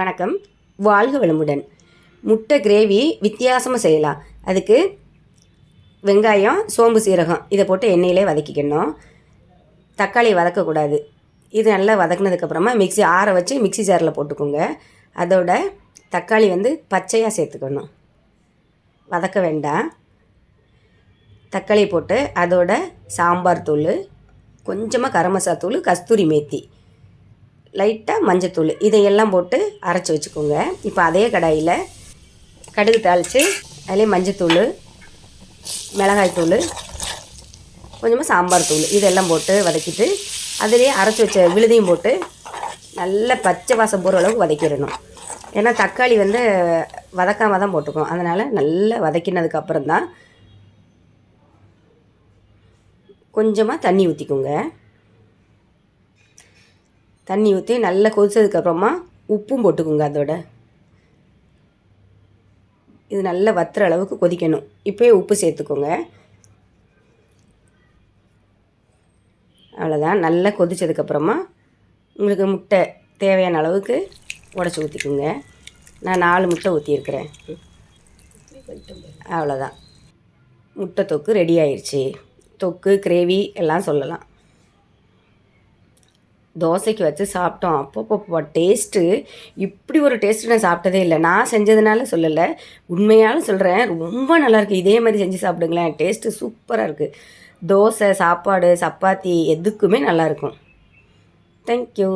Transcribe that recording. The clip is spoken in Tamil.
வணக்கம். வாழ்க வளமுடன். முட்டை கிரேவி வித்தியாசமாக செய்யலாம். அதுக்கு வெங்காயம், சோம்பு, சீரகம் இதை போட்டு எண்ணெயிலே வதக்கிக்கணும். தக்காளி வதக்கக்கூடாது. இது நல்லா வதக்குனதுக்கப்புறமா மிக்ஸி ஆற வச்சு மிக்ஸி ஜாரில் போட்டுக்கோங்க. அதோட தக்காளி பச்சையாக சேர்த்துக்கணும், வதக்க வேண்டாம். தக்காளி போட்டு அதோட சாம்பார் தூள், கொஞ்சமாக கரம் மசாலா தூள், கஸ்தூரி மேத்தி, லைட்டாக மஞ்சத்தூள் இதையெல்லாம் போட்டு அரைச்சி வச்சுக்கோங்க. இப்போ அதே கடாயில் கடுகு தாளித்து அதிலே மஞ்சத்தூள், மிளகாய்த்தூள், கொஞ்சமாக சாம்பார் தூள் இதெல்லாம் போட்டு வதக்கிட்டு அதிலே அரைச்சி வச்ச விழுதையும் போட்டு நல்ல பச்சை வாசம் போகிற அளவுக்கு வதக்கிடணும். ஏன்னா தக்காளி வதக்காமல் தான் போட்டுக்கோம். அதனால் நல்லா வதக்கினதுக்கப்புறம் தான் கொஞ்சமாக தண்ணி ஊற்றிக்கோங்க. தண்ணி ஊற்றி நல்லா கொதிச்சதுக்கப்புறமா உப்பும் போட்டுக்கோங்க. அதோட இது நல்லா வத்துற அளவுக்கு கொதிக்கணும். இப்போயே உப்பு சேர்த்துக்கோங்க. அவ்வளோதான். நல்லா கொதிச்சதுக்கப்புறமா உங்களுக்கு முட்டை தேவையான அளவுக்கு உடச்சி ஊற்றிக்கோங்க. நான் 4 முட்டை ஊற்றியிருக்கிறேன். அவ்வளோதான், முட்டை தொக்கு ரெடி ஆயிடுச்சு. தொக்கு, கிரேவி எல்லாம் சொல்லலாம். தோசைக்கு வச்சு சாப்பிட்டோம். அப்பப்போ டேஸ்ட்டு, இப்படி ஒரு டேஸ்ட்டு நான் சாப்பிட்டதே இல்லை. நான் செஞ்சதுனால சொல்லலை, உண்மையாலும் சொல்கிறேன். ரொம்ப நல்லாயிருக்கு. இதே மாதிரி செஞ்சு சாப்பிடுங்களேன். டேஸ்ட்டு சூப்பராக இருக்குது. தோசை, சாப்பாடு, சப்பாத்தி எதுக்குமே நல்லாயிருக்கும். தேங்க்யூ.